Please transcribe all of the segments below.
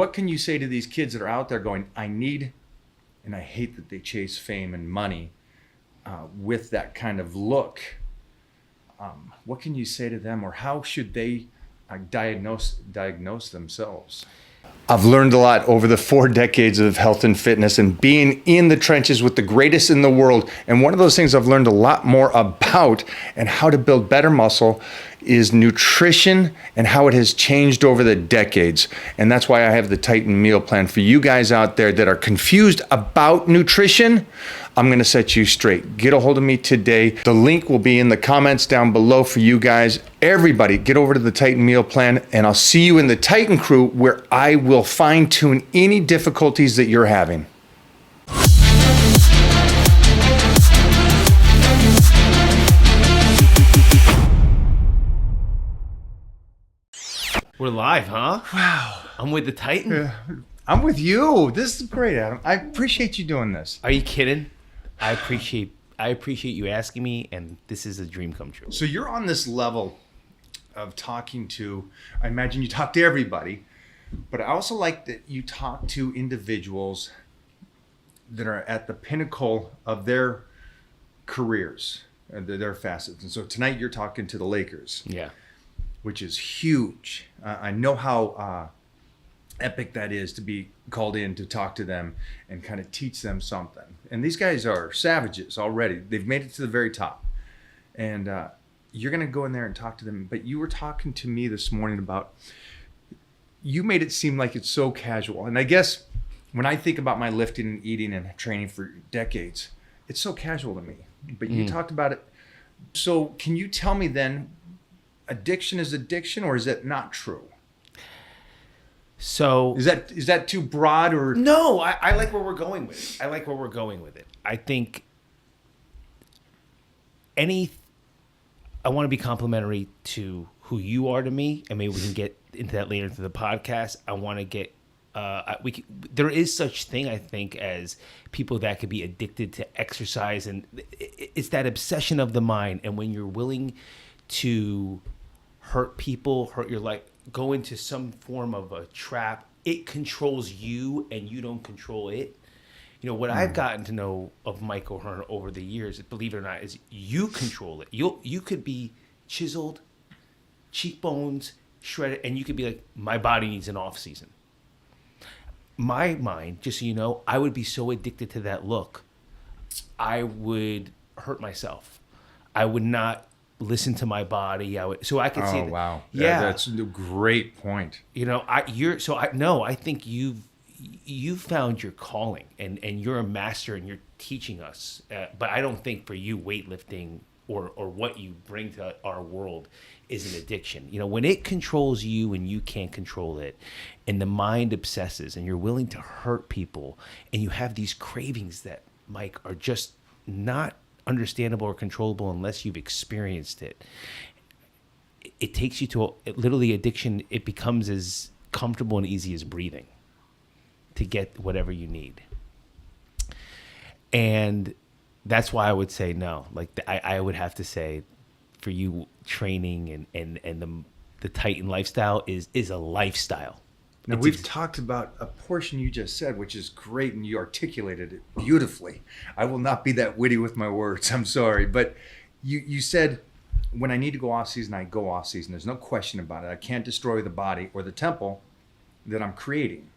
What can you say to these kids that are out there going, I need, and I hate that they chase fame and money with that kind of look? What can you say to them, or how should they diagnose themselves? I've learned a lot over the 4 decades of health and fitness and being in the trenches with the greatest in the world. And one of those things I've learned a lot more about and how to build better muscle is nutrition and how it has changed over the decades. And that's why I have the Titan meal plan for you guys out there that are confused about nutrition. I'm going to set you straight. Get a hold of me today. The link will be in the comments down below for you guys. Everybody, get over to the Titan meal plan, and I'll see you in the Titan crew where I will fine tune any difficulties that you're having. We're live, huh? Wow. I'm with the Titan. I'm with you. This is great, Adam. I appreciate you doing this. Are you kidding? I appreciate you asking me, and this is a dream come true. So you're on this level of talking to, I imagine you talk to everybody, but I also like that you talk to individuals that are at the pinnacle of their careers, their facets. And so tonight you're talking to the Lakers. Yeah. Which is huge. I know how epic that is to be called in to talk to them and kind of teach them something. And these guys are savages already. They've made it to the very top. And you're going to go in there and talk to them. But you were talking to me this morning about, you made it seem like it's so casual. And I guess when I think about my lifting and eating and training for decades, it's so casual to me. But you talked about it. So can you tell me then, addiction is addiction, or is that not true? So is that too broad, or no? I like where we're going with it. I think I want to be complimentary to who you are to me, and maybe we can get into that later into the podcast. I want to get there is such thing, I think, as people that could be addicted to exercise, and it's that obsession of the mind. And when you're willing to hurt people, hurt your life, go into some form of a trap, it controls you and you don't control it. You know, what I've gotten to know of Mike O'Hearn over the years, believe it or not, is you control it. You could be chiseled, cheekbones, shredded, and you could be like, my body needs an off season. My mind, just so you know, I would be so addicted to that look, I would hurt myself. I would not listen to my body. I could see that. Oh wow. Yeah, that's a great point. You know, I think you've found your calling, and you're a master, and you're teaching us. But I don't think for you weightlifting or what you bring to our world is an addiction. You know, when it controls you and you can't control it, and the mind obsesses, and you're willing to hurt people, and you have these cravings that, Mike, are just not understandable or controllable unless you've experienced it. It takes you to literally addiction. It becomes as comfortable and easy as breathing to get whatever you need. And that's why I would say no. Like I would have to say, for you, training and the Titan lifestyle is a lifestyle. Now, we've talked about a portion you just said, which is great, and you articulated it beautifully. I will not be that witty with my words. I'm sorry. But you said, when I need to go off season, I go off season. There's no question about it. I can't destroy the body or the temple that I'm creating.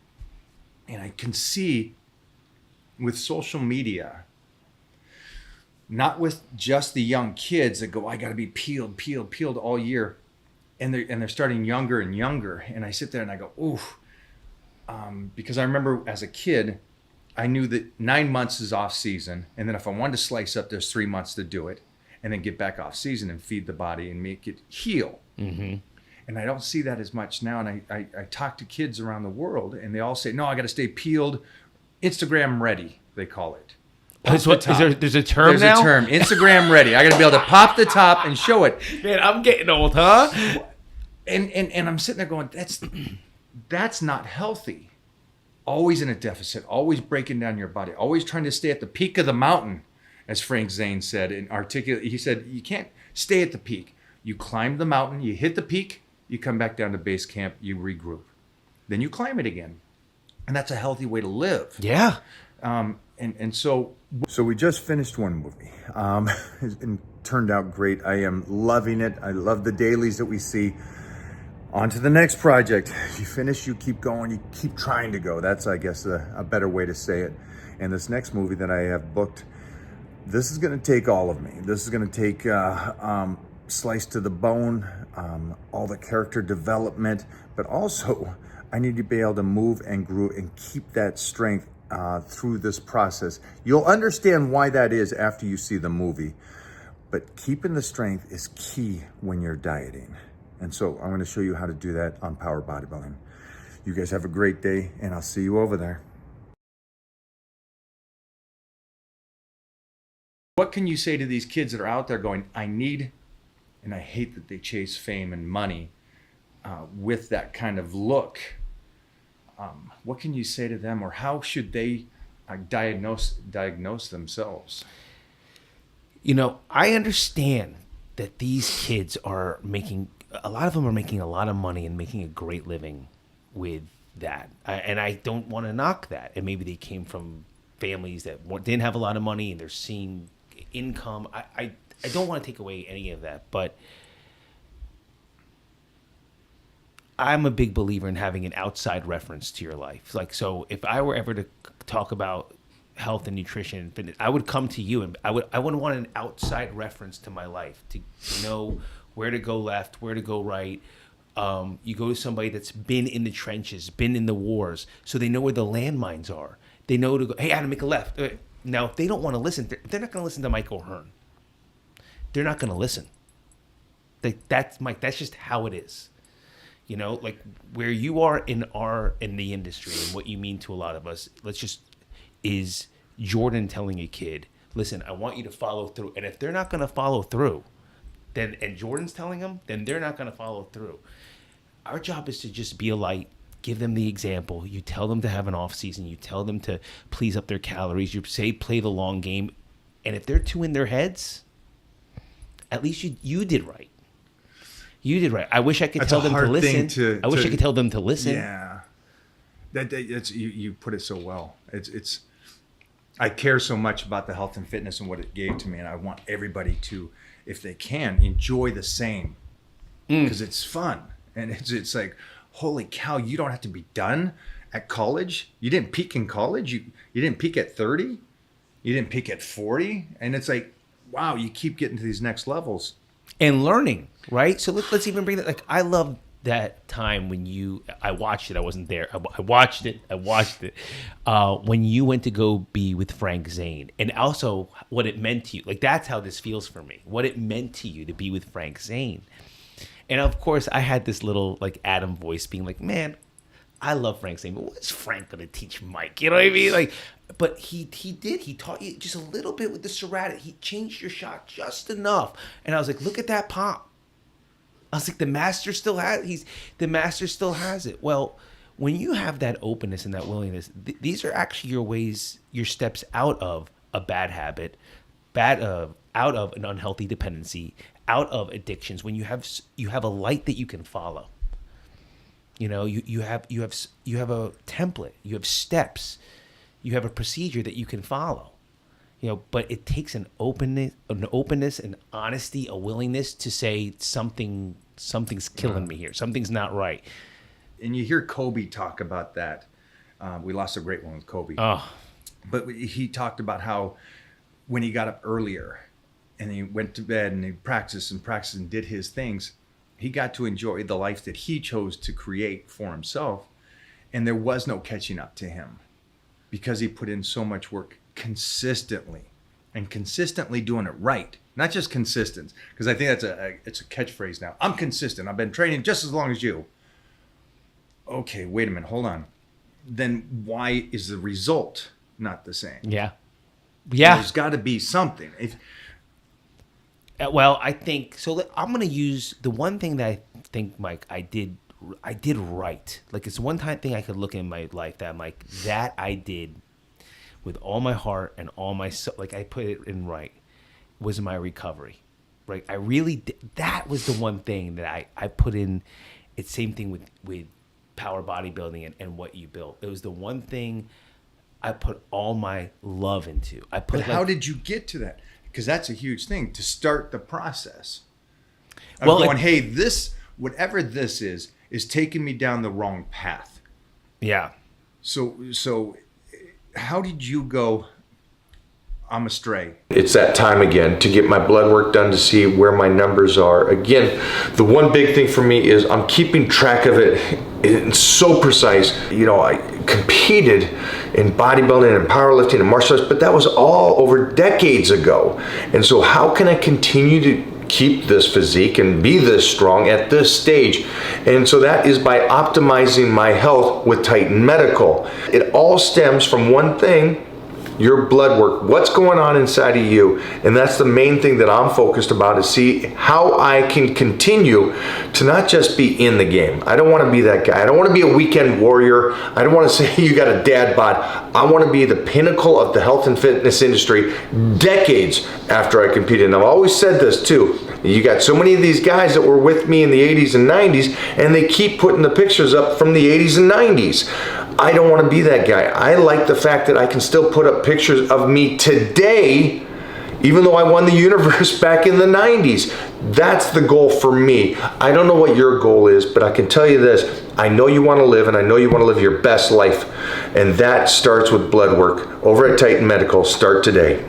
And I can see with social media, not with just the young kids that go, I got to be peeled all year. And they're starting younger and younger. And I sit there and I go, oof. Because I remember as a kid, I knew that 9 months is off season. And then if I wanted to slice up, there's 3 months to do it. And then get back off season and feed the body and make it heal. Mm-hmm. And I don't see that as much now. And I talk to kids around the world, and they all say, no, I got to stay peeled. Instagram ready, they call it. There's a term now? There's a term, Instagram ready. I got to be able to pop the top and show it. Man, I'm getting old, huh? And I'm sitting there going, that's not healthy. Always in a deficit, always breaking down your body, always trying to stay at the peak of the mountain, as Frank Zane said and articulate. He said, you can't stay at the peak. You climb the mountain, you hit the peak, you come back down to base camp, you regroup. Then you climb it again. And that's a healthy way to live. Yeah. And so we just finished one movie. It turned out great. I am loving it. I love the dailies that we see. On to the next project. You finish, you keep going, you keep trying to go. That's, I guess, a better way to say it. And this next movie that I have booked, this is going to take all of me. This is going to take slice to the bone, all the character development, but also I need to be able to move and grow and keep that strength through this process. You'll understand why that is after you see the movie, but keeping the strength is key when you're dieting. And so I'm going to show you how to do that on Power-Bodybuilding. You guys have a great day, and I'll see you over there. What can you say to these kids that are out there going, I need, and I hate that they chase fame and money with that kind of look? What can you say to them, or how should they diagnose themselves? You know, I understand that these kids are making, a lot of them are making a lot of money and making a great living with that. And I don't want to knock that. And maybe they came from families that didn't have a lot of money and they're seeing income. I don't want to take away any of that, but I'm a big believer in having an outside reference to your life. Like, so if I were ever to talk about health and nutrition and fitness, I would come to you, and I wouldn't want an outside reference to my life to know where to go left, where to go right. You go to somebody that's been in the trenches, been in the wars, so they know where the landmines are. They know to go, hey, Adam, make a left. Now, if they don't want to listen, they're not going to listen to Mike O'Hearn. They're not going to listen. That's Mike. That's just how it is. You know, like where you are in the industry and what you mean to a lot of us. Is Jordan telling a kid, listen, I want you to follow through. And if they're not going to follow through, and Jordan's telling them, then they're not going to follow through. Our job is to just be a light, give them the example. You tell them to have an off season. You tell them to please up their calories. You say play the long game. And if they're too in their heads, at least you did right. You did right. I wish I could tell them to listen. I wish I could tell them to listen. Yeah, that's you put it so well. It's. I care so much about the health and fitness and what it gave to me, and I want everybody to, if they can, enjoy the same, because it's fun, and it's like, holy cow, you don't have to be done at college. You didn't peak in college. You didn't peak at 30. You didn't peak at 40, and it's like, wow, you keep getting to these next levels. And learning, right? So let's even bring that. Like, I love that time when I watched it. I wasn't there. I watched it. When you went to go be with Frank Zane, and also what it meant to you. Like, that's how this feels for me. What it meant to you to be with Frank Zane. And of course, I had this little like Adam voice being like, man, I love Frank Zane, but what's Frank going to teach Mike? You know what I mean? Like, but he did. He taught you just a little bit with the serratic. He changed your shot just enough. And I was like, look at that pop. I was like, the master still has it. Well, when you have that openness and that willingness, these are actually your ways, your steps out of a bad habit, out of an unhealthy dependency, out of addictions. When you have a light that you can follow. You know, you have a template, you have steps, you have a procedure that you can follow. You know, but it takes an openness, an honesty, a willingness to say something's killing me here. Something's not right. And you hear Kobe talk about that. We lost a great one with Kobe. Oh. But he talked about how when he got up earlier and he went to bed and he practiced and did his things, he got to enjoy the life that he chose to create for himself. And there was no catching up to him because he put in so much work consistently doing it right. Not just consistent, because I think it's a catchphrase now. I'm consistent. I've been training just as long as you. Okay, wait a minute. Hold on. Then why is the result not the same? Yeah. There's got to be something. Well, I think so. I'm going to use the one thing that I think, Mike, I did right. Like, it's one thing I could look in my life that I'm like, that I did with all my heart and all my soul. Like, I put it in right, was my recovery. Right? I really did. That was the one thing that I put in. It's same thing with Power Bodybuilding and what you built. It was the one thing I put all my love into. But how did you get to that? Because that's a huge thing, to start the process of going, hey, this, whatever this is taking me down the wrong path. Yeah. So how did you go, I'm astray? It's that time again to get my blood work done to see where my numbers are. Again, the one big thing for me is I'm keeping track of it. It's so precise. You know, I competed in bodybuilding and powerlifting and martial arts, but that was all over decades ago. And so how can I continue to keep this physique and be this strong at this stage? And so that is by optimizing my health with Titan Medical. It all stems from one thing: your blood work, what's going on inside of you. And that's the main thing that I'm focused about, is see how I can continue to not just be in the game. I don't want to be that guy. I don't want to be a weekend warrior. I don't want to say you got a dad bod. I want to be the pinnacle of the health and fitness industry decades after I competed. And I've always said this too. You got so many of these guys that were with me in the 80s and 90s, and they keep putting the pictures up from the 80s and 90s. I don't want to be that guy. I like the fact that I can still put up pictures of me today, even though I won the universe back in the 90s. That's the goal for me. I don't know what your goal is, but I can tell you this. I know you want to live, and I know you want to live your best life. And that starts with blood work. Over at Titan Medical, start today.